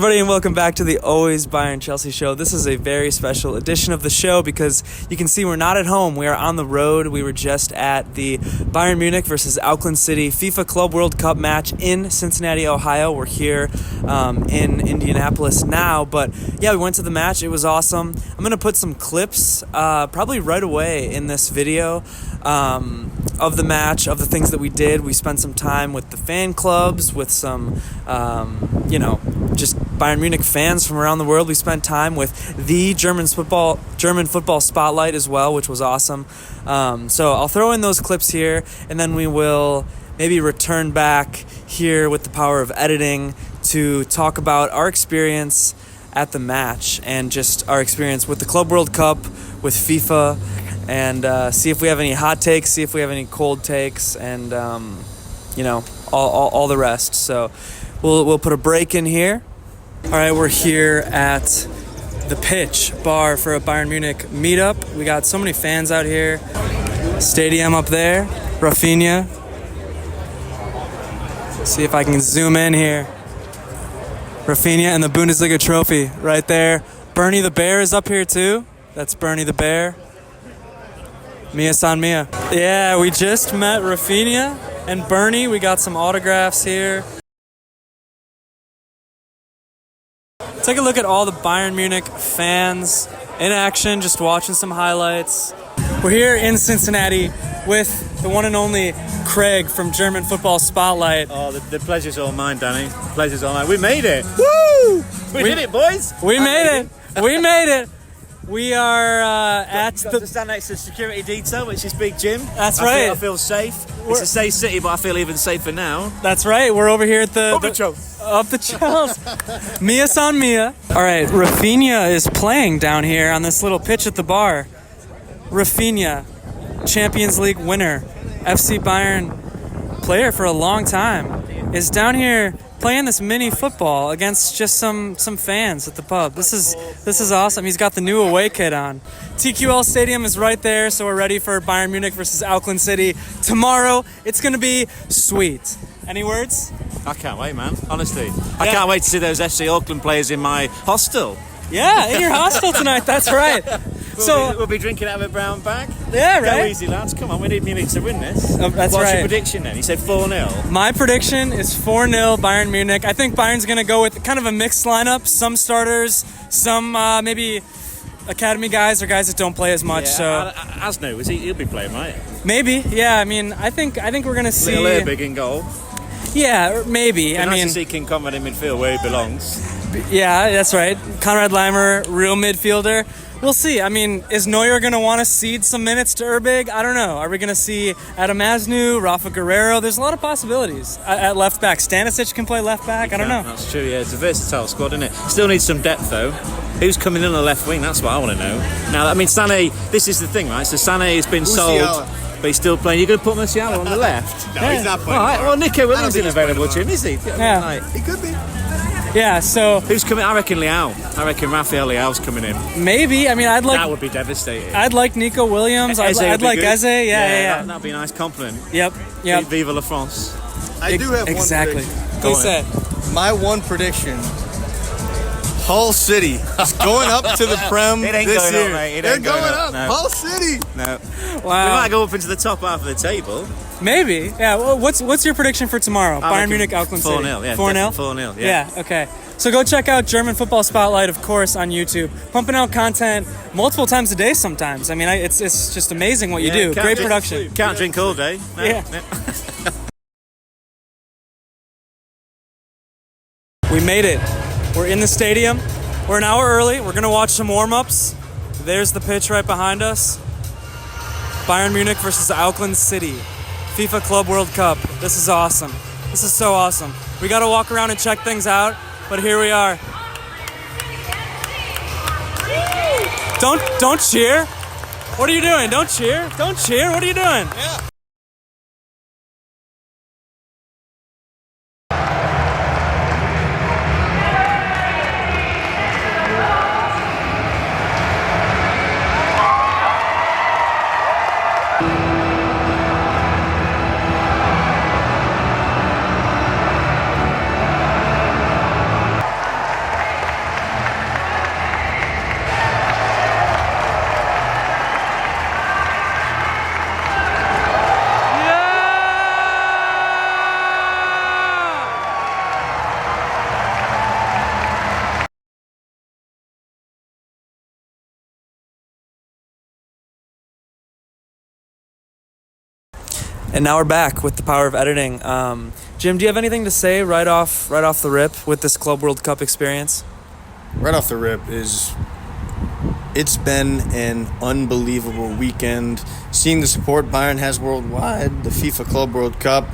everybody, and welcome back to the Always Bayern Chelsea show. This is a very special edition of the show because you can see we're not at home. We are on the road. We were just at the Bayern Munich versus Auckland City FIFA Club World Cup match in Cincinnati, Ohio. We're here in Indianapolis now, but yeah, we went to the match. It was awesome. I'm going to put some clips probably right away in this video of the match, of the things that we did. We spent some time with the fan clubs, with some, just Bayern Munich fans from around the world. We spent time with the German football spotlight as well, which was awesome. So I'll throw in those clips here, and then we will maybe return back here with the power of editing to talk about our experience at the match and just our experience with the Club World Cup, with FIFA, and see if we have any hot takes, see if we have any cold takes, and all the rest. So we'll put a break in here. All right, we're here at the pitch bar for a Bayern Munich meetup. We got so many fans out here. Stadium up there, Rafinha. See if I can zoom in here. Rafinha and the Bundesliga trophy right there. Bernie the Bear is up here too. That's Bernie the Bear. Mia San Mia. Yeah, we just met Rafinha and Bernie. We got some autographs here. Take a look at all the Bayern Munich fans in action, just watching some highlights. We're here in Cincinnati with the one and only Craig from German Football Spotlight. Oh, the pleasure's all mine, Danny. The pleasure's all mine. We made it! Woo! We did it, boys! We made it! We made it! We are at the... to stand next to security detail, which is Big Jim. That's right. I feel safe. It's a safe city, but I feel even safer now. That's right. We're over here at the... Up the Chels. Mia San Mia. All right, Rafinha is playing down here on this little pitch at the bar. Rafinha, Champions League winner, FC Bayern player for a long time, is down here playing this mini football against just some fans at the pub. This is awesome. He's got the new away kit on. TQL Stadium is right there, so we're ready for Bayern Munich versus Auckland City tomorrow. It's going to be sweet. Any words? I can't wait, man. Honestly. I can't wait to see those FC Auckland players in my hostel. Yeah, in your hostel tonight. That's right. We'll be drinking out of a brown bag. Yeah, right. Go easy, lads. Come on, we need Munich to win this. That's right. What's your prediction then? You said 4-0. My prediction is 4-0 Bayern Munich. I think Bayern's going to go with kind of a mixed lineup. Some starters, some maybe academy guys or guys that don't play as much. Yeah, so Asno, he'll be playing, right? Maybe. Yeah, I mean, I think we're going to see Little big in goal. Yeah, maybe. Nice to see King Coman in midfield where he belongs. Yeah, that's right. Konrad Laimer, real midfielder. We'll see. I mean, is Neuer going to want to cede some minutes to Urbig? I don't know. Are we going to see Adam Asnu, Rafa Guerrero? There's a lot of possibilities. At left back, Stanisic can play left back. I don't know. That's true, yeah. It's a versatile squad, isn't it? Still needs some depth, though. Who's coming in on the left wing? That's what I want to know. Now, I mean, Sané, this is the thing, right? So Sané has been sold, but he's still playing. You're going to put Musiala on the left? No, he's not playing. All right, well, Nico Williams isn't available to him, is he? Yeah. Right. He could be. Yeah, so... Who's coming? I reckon Leao. I reckon Rafael Leao's coming in. Maybe. I mean, I'd like... That would be devastating. I'd like Nico Williams. I'd like Eze. Yeah. That'd be a nice compliment. Yep. Viva la France. I do have one prediction. Please say. My one prediction... Hull City is going up to the Prem this year. Up, mate. They're going up. No. Hull City. No. Wow. We might go up into the top half of the table. Maybe. Yeah. Well, what's your prediction for tomorrow? Bayern Munich, Auckland City. 4-0. Yeah. 4-0. 4-0. Yeah. Yeah. Okay. So go check out German Football Spotlight, of course, on YouTube. Pumping out content multiple times a day sometimes. I mean, it's just amazing what you do. Great production. Can't drink all day. No. Yeah. We made it. We're in the stadium. We're an hour early. We're going to watch some warm-ups. There's the pitch right behind us. Bayern Munich versus Auckland City. FIFA Club World Cup. This is awesome. This is so awesome. We got to walk around and check things out, but here we are. Don't cheer. What are you doing? Don't cheer. Don't cheer. What are you doing? Yeah. And now we're back with the power of editing. Jim, do you have anything to say right off the rip with this Club World Cup experience? Right off the rip it's been an unbelievable weekend. Seeing the support Bayern has worldwide, the FIFA Club World Cup.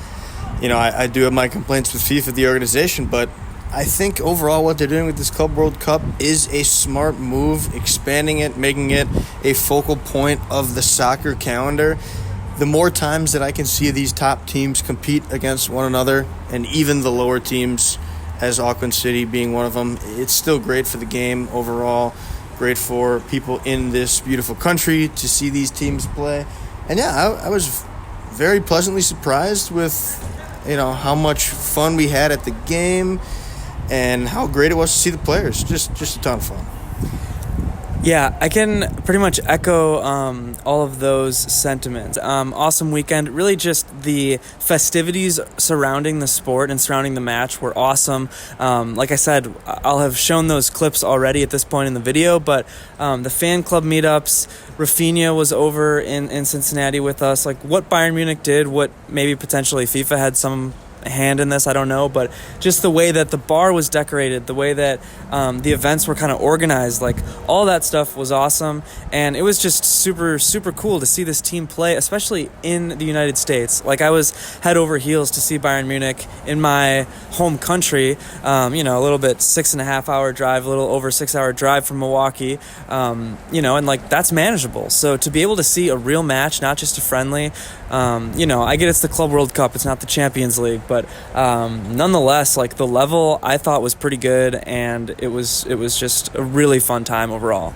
I do have my complaints with FIFA, the organization, but I think overall what they're doing with this Club World Cup is a smart move, expanding it, making it a focal point of the soccer calendar. The more times that I can see these top teams compete against one another, and even the lower teams, as Auckland City being one of them, it's still great for the game overall, great for people in this beautiful country to see these teams play. And yeah, I was very pleasantly surprised with, how much fun we had at the game and how great it was to see the players. Just a ton of fun. Yeah, I can pretty much echo all of those sentiments. Awesome weekend. Really just the festivities surrounding the sport and surrounding the match were awesome. Like I said, I'll have shown those clips already at this point in the video, but the fan club meetups, Rafinha was over in Cincinnati with us. Like what Bayern Munich did, what maybe potentially FIFA had some hand in this, I don't know, but just the way that the bar was decorated, the way that the events were kind of organized, like all that stuff was awesome. And it was just super, super cool to see this team play, especially in the United States. Like I was head over heels to see Bayern Munich in my home country, a little bit 6.5 hour drive, a little over 6 hour drive from Milwaukee, and like that's manageable. So to be able to see a real match, not just a friendly, I get it's the Club World Cup, it's not the Champions League, but nonetheless, like the level I thought was pretty good, and it was just a really fun time overall.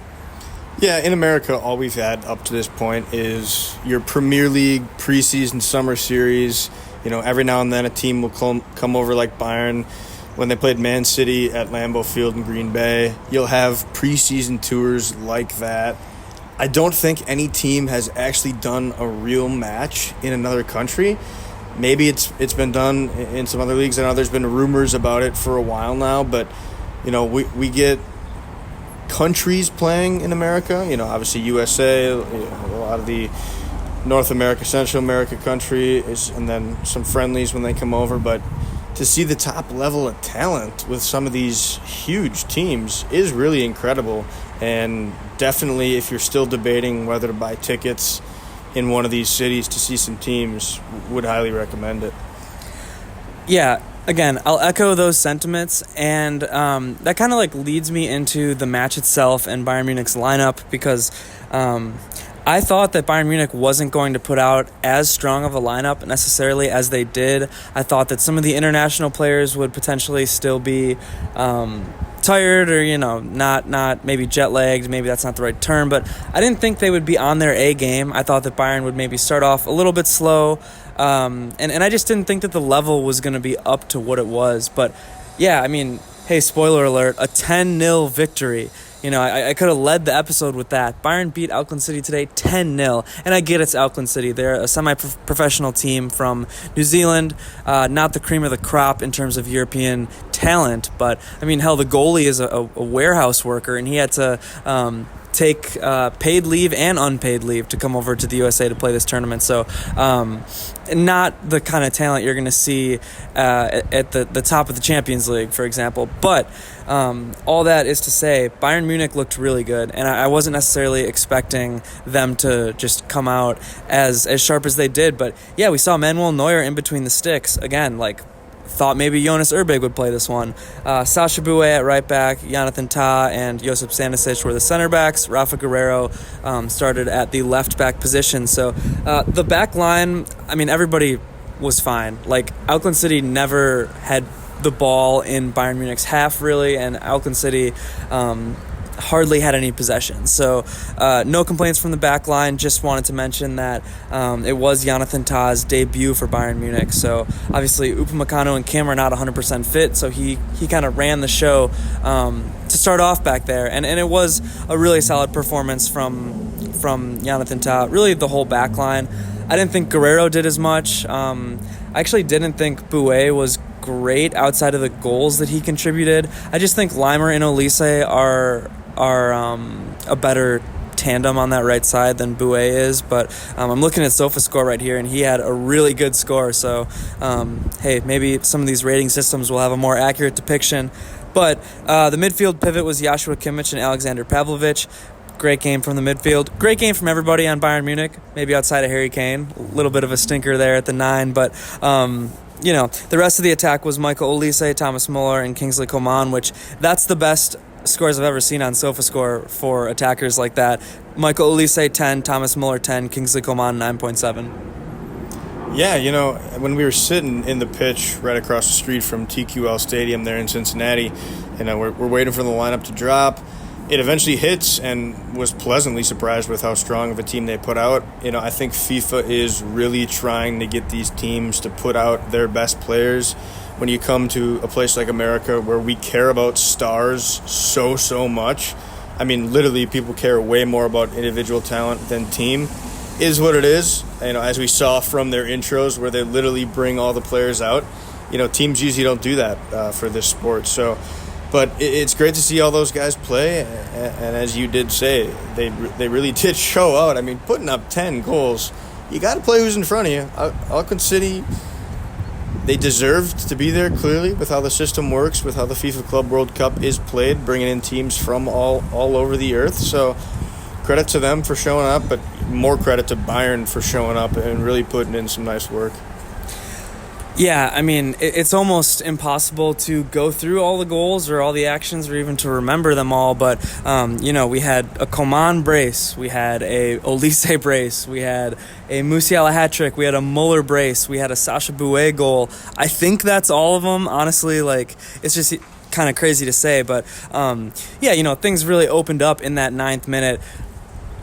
Yeah, in America, all we've had up to this point is your Premier League preseason summer series. Every now and then a team will come over like Bayern when they played Man City at Lambeau Field in Green Bay. You'll have preseason tours like that. I don't think any team has actually done a real match in another country. Maybe it's been done in some other leagues. I know there's been rumors about it for a while now, but we get countries playing in America. Obviously USA, a lot of the North America, Central America countries, and then some friendlies when they come over. But to see the top level of talent with some of these huge teams is really incredible. And definitely, if you're still debating whether to buy tickets in one of these cities to see some teams, would highly recommend it. Yeah, again, I'll echo those sentiments, and that kind of like leads me into the match itself and Bayern Munich's lineup, because I thought that Bayern Munich wasn't going to put out as strong of a lineup necessarily as they did. I thought that some of the international players would potentially still be tired or, not maybe jet-lagged. Maybe that's not the right term, but I didn't think they would be on their A game. I thought that Bayern would maybe start off a little bit slow, and I just didn't think that the level was going to be up to what it was. But, yeah, I mean, hey, spoiler alert, a 10-0 victory. I could have led the episode with that. Bayern beat Auckland City today 10-0. And I get it's Auckland City. They're a semi-professional team from New Zealand. Not the cream of the crop in terms of European talent. But, I mean, hell, the goalie is a warehouse worker. And he had to take paid leave and unpaid leave to come over to the USA to play this tournament. So not the kind of talent you're going to see at the top of the Champions League, for example. But all that is to say, Bayern Munich looked really good, and I wasn't necessarily expecting them to just come out as sharp as they did. But yeah, we saw Manuel Neuer in between the sticks again. Like, thought maybe Jonas Urbig would play this one. Sacha Boey at right back, Jonathan Tah and Josip Stanisic were the center backs. Rafa Guerreiro started at the left back position. So the back line, I mean, everybody was fine. Like, Auckland City never had the ball in Bayern Munich's half, really, and Auckland City hardly had any possession. So no complaints from the back line. Just wanted to mention that it was Jonathan Tah's debut for Bayern Munich. So obviously Upamecano and Kim are not 100% fit, so he kind of ran the show to start off back there. And it was a really solid performance from Jonathan Tah, really the whole back line. I didn't think Guerreiro did as much. I actually didn't think Boey was great outside of the goals that he contributed. I just think Limer and Olise are a better tandem on that right side than Boey is, but I'm looking at SofaScore right here, and he had a really good score. So, hey, maybe some of these rating systems will have a more accurate depiction. But the midfield pivot was Joshua Kimmich and Alexander Pavlovic. Great game from the midfield. Great game from everybody on Bayern Munich, maybe outside of Harry Kane. A little bit of a stinker there at the 9, but the rest of the attack was Michael Olise, Thomas Muller, and Kingsley Coman, which that's the best scores I've ever seen on SofaScore for attackers like that. Michael Olise 10, Thomas Muller 10, Kingsley Coman 9.7. Yeah, when we were sitting in the pitch right across the street from TQL Stadium there in Cincinnati, we're waiting for the lineup to drop. It eventually hits, and was pleasantly surprised with how strong of a team they put out. I think FIFA is really trying to get these teams to put out their best players. When you come to a place like America where we care about stars so much, I mean, literally people care way more about individual talent than team, is what it is. As we saw from their intros where they literally bring all the players out, teams usually don't do that for this sport. So, but it's great to see all those guys play, and as you did say, they really did show out. I mean, putting up 10 goals, you got to play who's in front of you. Auckland City, they deserved to be there, clearly, with how the system works, with how the FIFA Club World Cup is played, bringing in teams from all over the earth. So credit to them for showing up, but more credit to Bayern for showing up and really putting in some nice work. Yeah, I mean, it's almost impossible to go through all the goals or all the actions or even to remember them all, but, we had a Coman brace, we had a Olise brace, we had a Musiala hat-trick, we had a Muller brace, we had a Sacha Boey goal. I think that's all of them, honestly. It's just kind of crazy to say, but, things really opened up in that 9th minute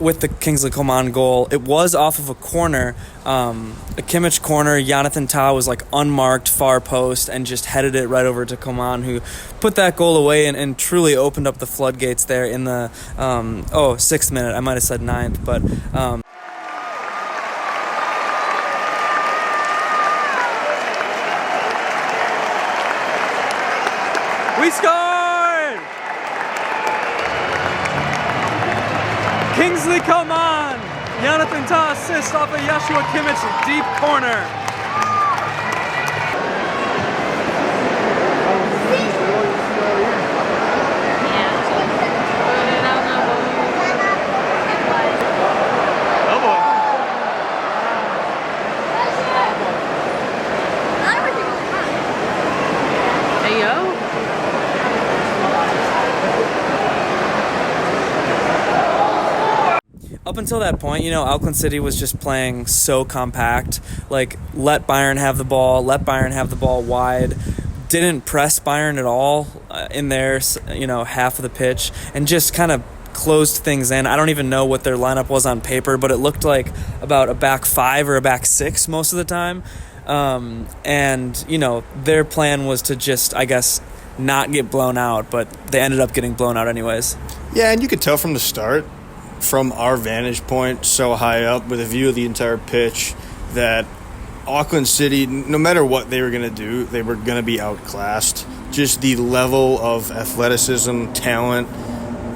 with the Kingsley Coman goal. It was off of a corner, a Kimmich corner. Jonathan Tah was unmarked far post and just headed it right over to Coman, who put that goal away and truly opened up the floodgates there in the 6th minute. I might have said 9th, but we scored! Kingsley Coman, Jonathan Tah assist off of Joshua Kimmich, deep corner. Up until that point, Auckland City was just playing so compact. Let Bayern have the ball, wide. Didn't press Bayern at all in their, half of the pitch, and just kind of closed things in. I don't even know what their lineup was on paper, but it looked like about a back 5 or a back 6 most of the time. Their plan was to just, I guess, not get blown out, but they ended up getting blown out anyways. Yeah, and you could tell from the start, from our vantage point so high up with a view of the entire pitch, that Auckland City, no matter what they were going to do, they were going to be outclassed. Just the level of athleticism, talent,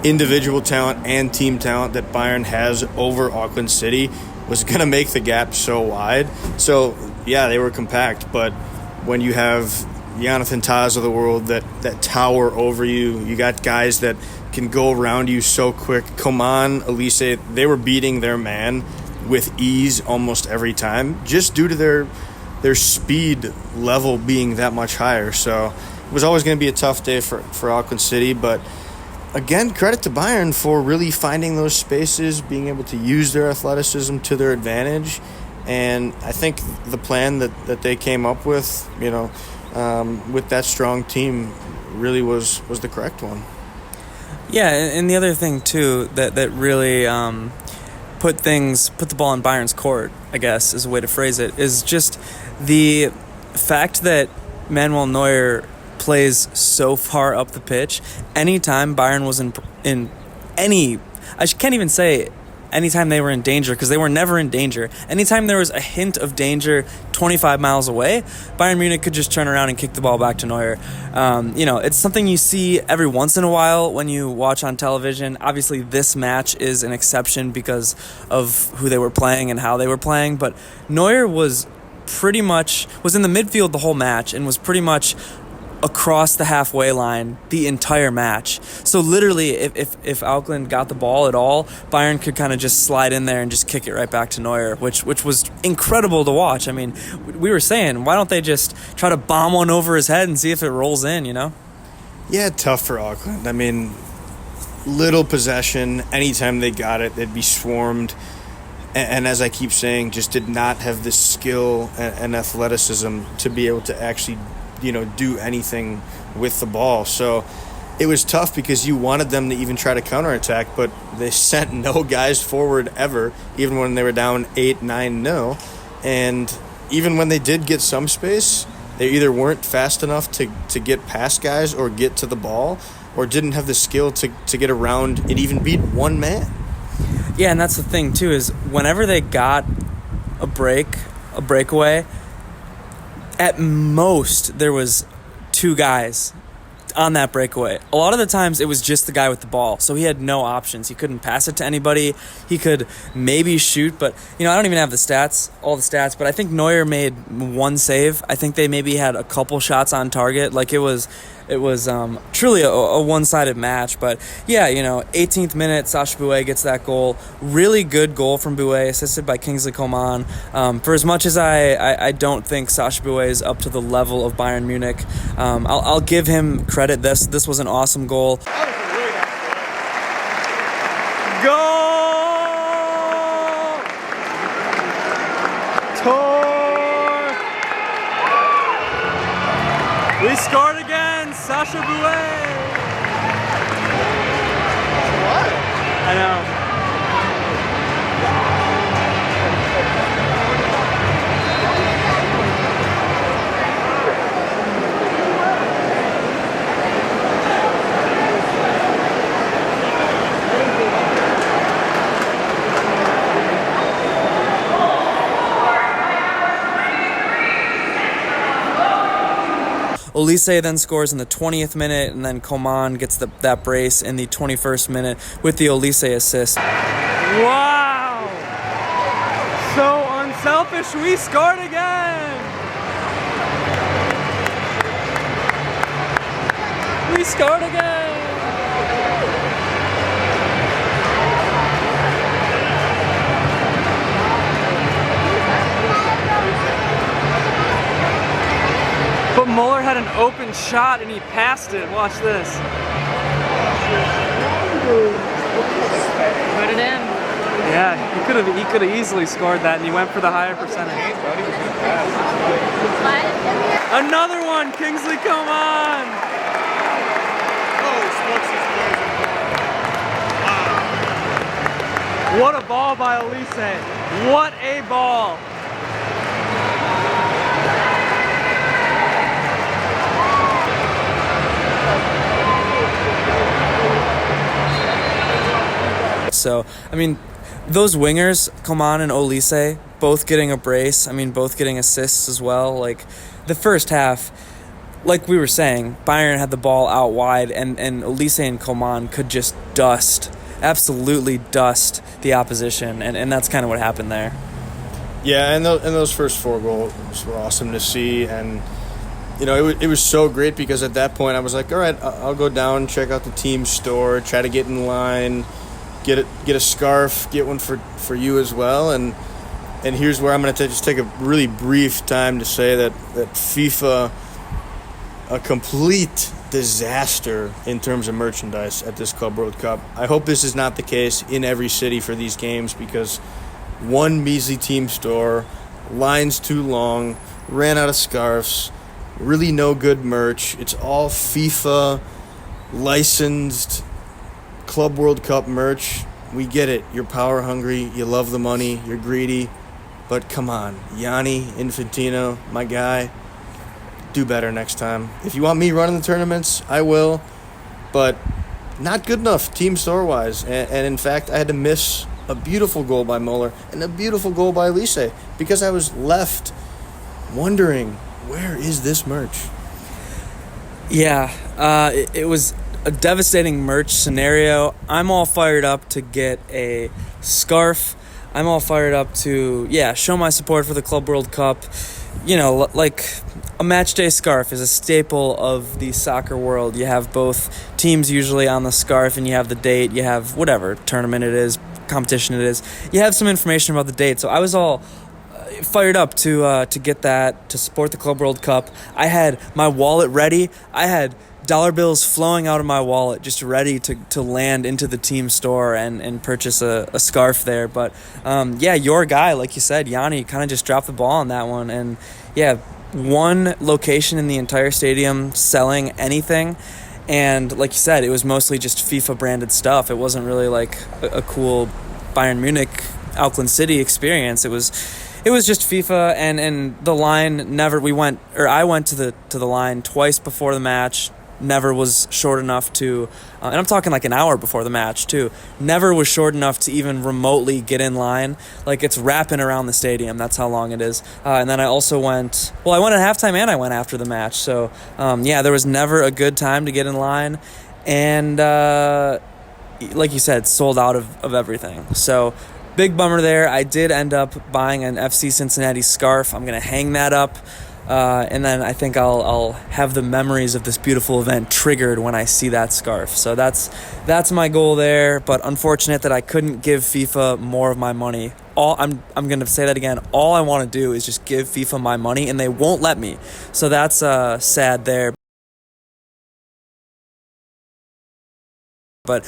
individual talent, and team talent that Bayern has over Auckland City was going to make the gap so wide. So, yeah, they were compact, but when you have Jonathan Tahs of the world that tower over you, you got guys that can go around you so quick. Coman, Olise, they were beating their man with ease almost every time, just due to their speed level being that much higher. So it was always going to be a tough day for Auckland City, but again, credit to Bayern for really finding those spaces, being able to use their athleticism to their advantage. And I think the plan that they came up with, with that strong team really was the correct one. Yeah, and the other thing, too, that really put the ball in Bayern's court, I guess, is a way to phrase it, is just the fact that Manuel Neuer plays so far up the pitch. Anytime Bayern was in any, I can't even say anytime they were in danger, because they were never in danger. Anytime there was a hint of danger 25 miles away, Bayern Munich could just turn around and kick the ball back to Neuer. It's something you see every once in a while when you watch on television. Obviously, this match is an exception because of who they were playing and how they were playing, but Neuer was in the midfield the whole match and was pretty much across the halfway line the entire match. So literally, if Auckland got the ball at all, Bayern could kind of just slide in there and just kick it right back to Neuer, which was incredible to watch. I mean, we were saying, why don't they just try to bomb one over his head and see if it rolls in, you know? Yeah, tough for Auckland. I mean, little possession. Anytime they got it, they'd be swarmed. And as I keep saying, just did not have the skill and athleticism to be able to actually, do anything with the ball. So it was tough because you wanted them to even try to counterattack, but they sent no guys forward ever, even when they were down 8-9-0. And even when they did get some space, they either weren't fast enough to get past guys or get to the ball, or didn't have the skill to get around and even beat one man. Yeah, and that's the thing, too, is whenever they got a breakaway, at most there was two guys on that breakaway. A lot of the times it was just the guy with the ball, so he had no options. He couldn't pass it to anybody. He could maybe shoot, but I don't even have all the stats, but I think Neuer made one save. I think they maybe had a couple shots on target. Like it was truly a one-sided match. But yeah, 18th minute, Sacha Boey gets that goal. Really good goal from Boey, assisted by Kingsley Coman. For as much as I don't think Sacha Boey is up to the level of Bayern Munich, I'll give him credit. This was an awesome goal. We scored again, Sacha Boey. What? I know. Olise then scores in the 20th minute, and then Coman gets that brace in the 21st minute with the Olise assist. Wow! So unselfish, we scored again! We scored again! But Muller had an open shot and he passed it. Watch this. Put it in. Yeah, he could have easily scored that, and he went for the higher percentage. Another one, Kingsley Coman. What a ball by Olise. What a ball. So, I mean, those wingers, Coman and Olise, both getting a brace, both getting assists as well. Like, the first half, like we were saying, Bayern had the ball out wide, and Olise and Coman could just absolutely dust the opposition, and that's kind of what happened there. Yeah, and those first four goals were awesome to see, and it was so great because at that point I was like, all right, I'll go down, check out the team store, try to get in line, get a scarf, get one for you as well, and here's where I'm going to just take a really brief time to say that FIFA, a complete disaster in terms of merchandise at this Club World Cup. I hope this is not the case in every city for these games, because one measly team store, lines too long, ran out of scarves, really no good merch. It's all FIFA licensed Club World Cup merch. We get it. You're power hungry. You love the money. You're greedy. But come on, Gianni Infantino, my guy, do better next time. If you want me running the tournaments, I will. But not good enough team store-wise. And in fact, I had to miss a beautiful goal by Muller, and a beautiful goal by Olise, because I was left wondering, where is this merch? Yeah, it was a devastating merch scenario. I'm all fired up to get a scarf. I'm all fired up to, show my support for the Club World Cup. You know, like a match day scarf is a staple of the soccer world. You have both teams usually on the scarf, and you have the date, you have whatever tournament it is, competition it is. You have some information about the date. So I was all fired up to get that, to support the Club World Cup. I had my wallet ready. I had dollar bills flowing out of my wallet, just ready to land into the team store and purchase a scarf there. But your guy, like you said, Yanni, kind of just dropped the ball on that one. And one location in the entire stadium selling anything. And like you said, it was mostly just FIFA branded stuff. It wasn't really like a cool Bayern Munich, Auckland City experience. It was just FIFA, and the line I went to the line twice before the match. Never was short enough to, and I'm talking like an hour before the match too, never was short enough to even remotely get in line. Like, it's wrapping around the stadium. That's how long it is. And then I also I went at halftime and I went after the match. So, there was never a good time to get in line. And like you said, sold out of everything. So, big bummer there. I did end up buying an FC Cincinnati scarf. I'm going to hang that up. And then I think I'll have the memories of this beautiful event triggered when I see that scarf. So that's my goal there. But unfortunate that I couldn't give FIFA more of my money. I'm going to say that again. All I want to do is just give FIFA my money, and they won't let me. So that's sad there. But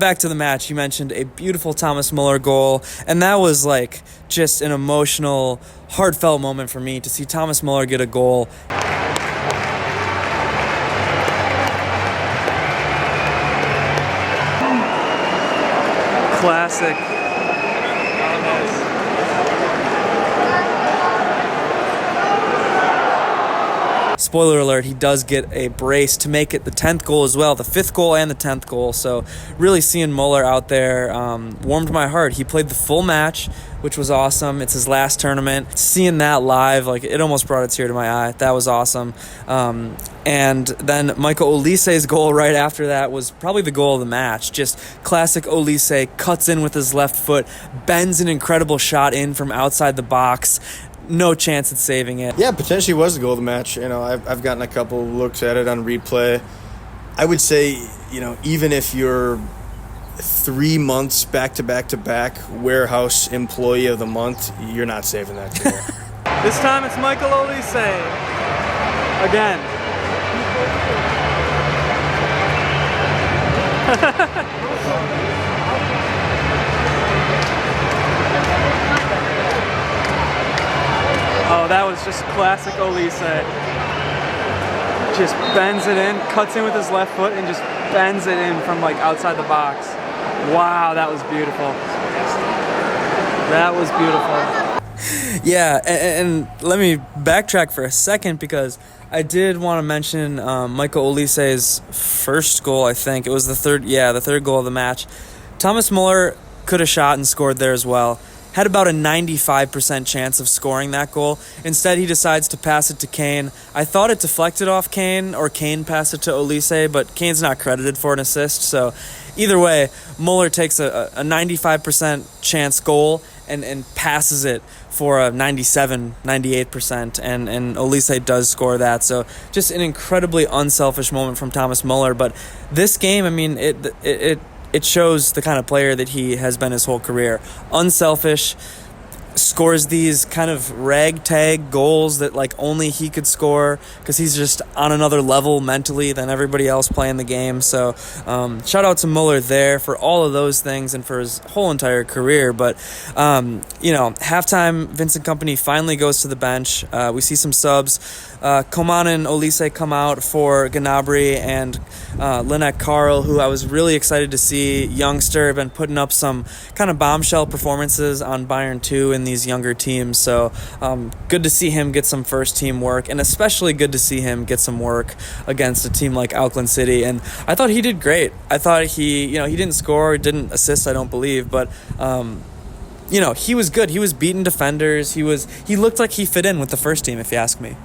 back to the match. You mentioned a beautiful Thomas Muller goal, and that was like just an emotional, heartfelt moment for me to see Thomas Muller get a goal. Classic. Spoiler alert, he does get a brace to make it the 10th goal as well, the 5th goal and the 10th goal. So really seeing Muller out there warmed my heart. He played the full match, which was awesome. It's his last tournament. Seeing that live, like, it almost brought a tear to my eye. That was awesome. And then Michael Olise's goal right after that was probably the goal of the match. Just classic Olise, cuts in with his left foot, bends an incredible shot in from outside the box. No chance at saving it. Yeah, potentially was the goal of the match. You know, I've gotten a couple looks at it on replay. I would say, even if you're 3 months back-to-back warehouse employee of the month, you're not saving that goal. This time it's Michael Olise. Again. Oh, that was just classic Olise. Just bends it in, cuts in with his left foot, and just bends it in from like outside the box. Wow, that was beautiful. That was beautiful. Yeah, and let me backtrack for a second, because I did want to mention Michael Olise's first goal, I think. It was the third goal of the match. Thomas Muller could have shot and scored there as well. Had about a 95% chance of scoring that goal. Instead, he decides to pass it to Kane. I thought it deflected off Kane, or Kane passed it to Olise, but Kane's not credited for an assist. So either way, Muller takes a 95% chance goal and passes it for a 97, 98%, and Olise does score that. So just an incredibly unselfish moment from Thomas Muller. But this game, I mean, it shows the kind of player that he has been his whole career. Unselfish, scores these kind of ragtag goals that like only he could score, because he's just on another level mentally than everybody else playing the game. So shout out to Muller there for all of those things and for his whole entire career. But halftime, Vincent Kompany finally goes to the bench. We see some subs. Coman and Olise come out for Gnabry and Linek Carl, who I was really excited to see. Youngster, been putting up some kind of bombshell performances on Bayern 2 in these younger teams. So good to see him get some first team work, and especially good to see him get some work against a team like Auckland City. And I thought he did great. I thought he didn't score, didn't assist, I don't believe, but he was good. He was beating defenders. He looked like he fit in with the first team, if you ask me.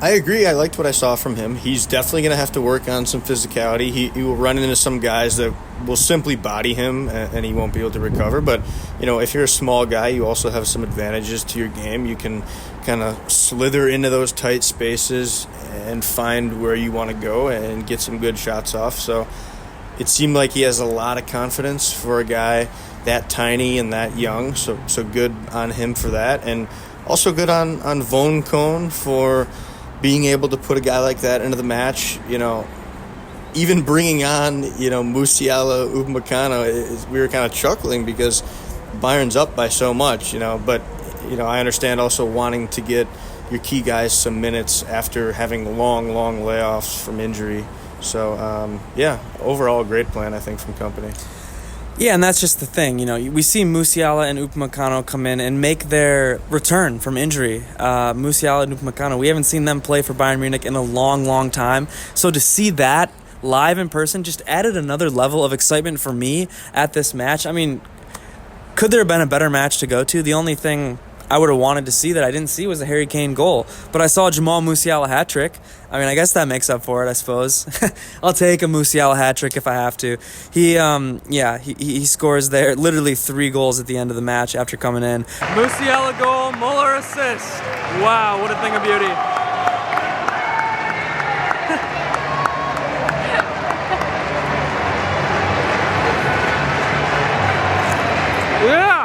I agree. I liked what I saw from him. He's definitely going to have to work on some physicality. He will run into some guys that will simply body him, and he won't be able to recover. But, if you're a small guy, you also have some advantages to your game. You can kind of slither into those tight spaces and find where you want to go and get some good shots off. So it seemed like he has a lot of confidence for a guy that tiny and that young. So good on him for that. And also good on Von Cohn for being able to put a guy like that into the match, even bringing on, Musiala, Upamecano, we were kind of chuckling because Bayern's up by so much, but, I understand also wanting to get your key guys some minutes after having long layoffs from injury. So, overall great plan, I think, from Kompany. Yeah, and that's just the thing. We see Musiala and Upamecano come in and make their return from injury. Musiala and Upamecano, we haven't seen them play for Bayern Munich in a long time. So to see that live in person just added another level of excitement for me at this match. I mean, could there have been a better match to go to? The only thing I would have wanted to see that I didn't see was a Harry Kane goal. But I saw Jamal Musiala hat-trick. I mean, I guess that makes up for it, I suppose. I'll take a Musiala hat-trick if I have to. He scores there, literally 3 goals at the end of the match after coming in. Musiala goal, Muller assist. Wow, what a thing of beauty. Yeah!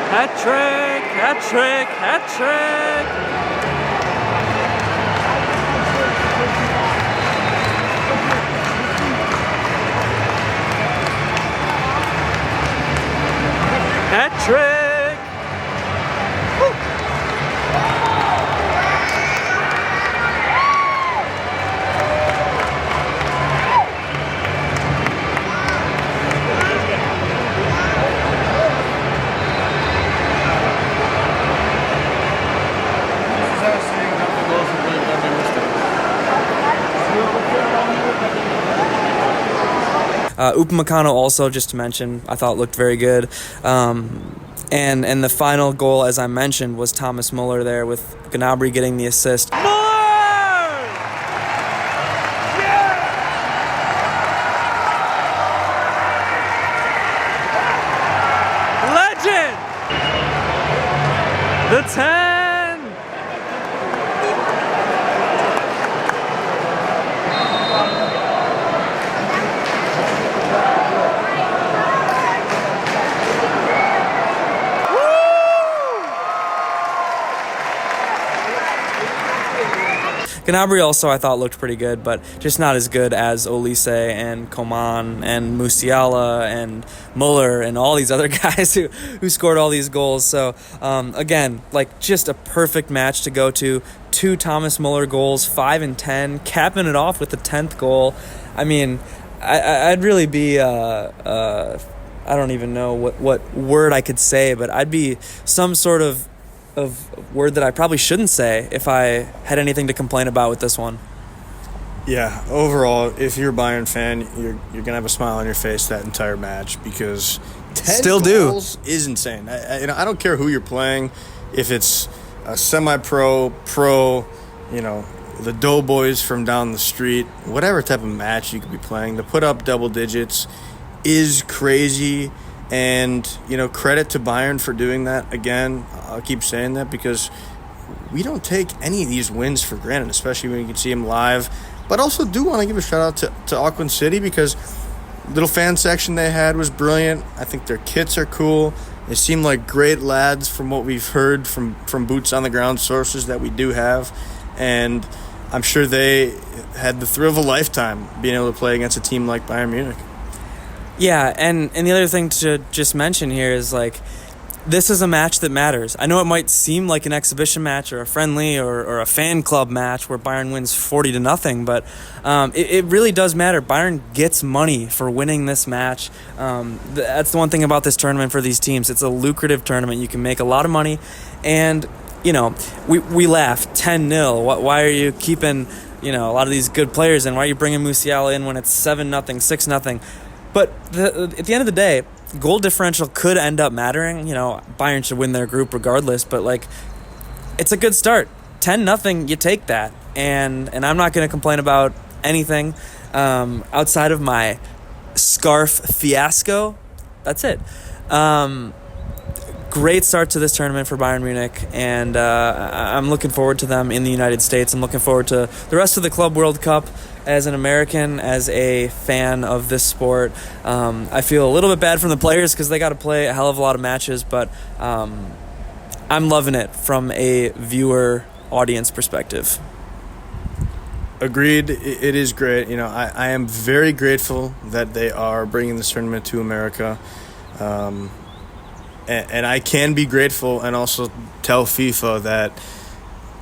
Hat trick! Hat trick! Woo! Upamecano also, just to mention, I thought looked very good. And the final goal, as I mentioned, was Thomas Muller there with Gnabry getting the assist. Muller! Yeah! Legend! The 10! Gnabry also, I thought, looked pretty good, but just not as good as Olise and Coman and Musiala and Muller and all these other guys who scored all these goals. So, again, just a perfect match to go to. 2 Thomas Muller goals, 5 and 10, capping it off with the 10th goal. I mean, I'd really be... I don't even know what word I could say, but I'd be some sort of word that I probably shouldn't say if I had anything to complain about with this one. Yeah, overall, if you're a Bayern fan, you're gonna have a smile on your face that entire match because 10 goals is insane. I don't care who you're playing, if it's a semi-pro, pro, the doughboys from down the street, whatever type of match you could be playing, to put up double digits is crazy. And, credit to Bayern for doing that. Again, I'll keep saying that because we don't take any of these wins for granted, especially when you can see them live. But also do want to give a shout out to Auckland City because little fan section they had was brilliant. I think their kits are cool. They seem like great lads from what we've heard from boots on the ground sources that we do have. And I'm sure they had the thrill of a lifetime being able to play against a team like Bayern Munich. Yeah, and the other thing to just mention here is, this is a match that matters. I know it might seem like an exhibition match or a friendly or a fan club match where Bayern wins 40-0, but it really does matter. Bayern gets money for winning this match. That's the one thing about this tournament for these teams. It's a lucrative tournament. You can make a lot of money, and we laugh 10-0. Why are you keeping a lot of these good players, and why are you bringing Musiala in when it's 7-0, 6-0? But at the end of the day, goal differential could end up mattering. Bayern should win their group regardless, but it's a good start. 10-0, you take that. And I'm not going to complain about anything outside of my scarf fiasco. That's it. Great start to this tournament for Bayern Munich, and I'm looking forward to them in the United States. I'm looking forward to the rest of the Club World Cup. As an American, as a fan of this sport, I feel a little bit bad from the players because they got to play a hell of a lot of matches, but I'm loving it from a viewer audience perspective. Agreed. It is great. I am very grateful that they are bringing this tournament to America. And I can be grateful and also tell FIFA that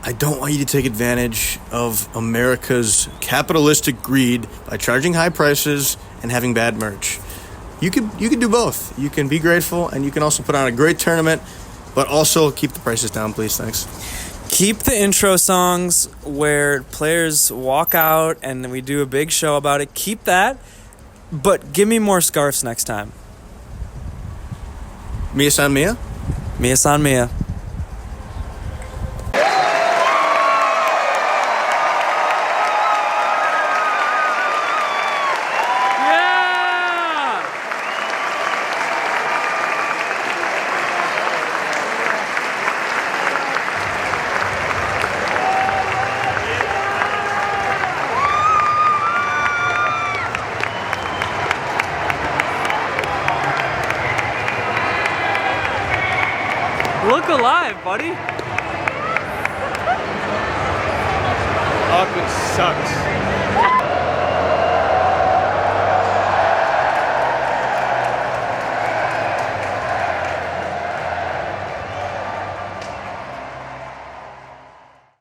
I don't want you to take advantage of America's capitalistic greed by charging high prices and having bad merch. You can do both. You can be grateful and you can also put on a great tournament, but also keep the prices down, please. Thanks. Keep the intro songs where players walk out and we do a big show about it. Keep that, but give me more scarves next time. Mia san Mia? Mia san Mia. Look alive, buddy. Auckland sucks.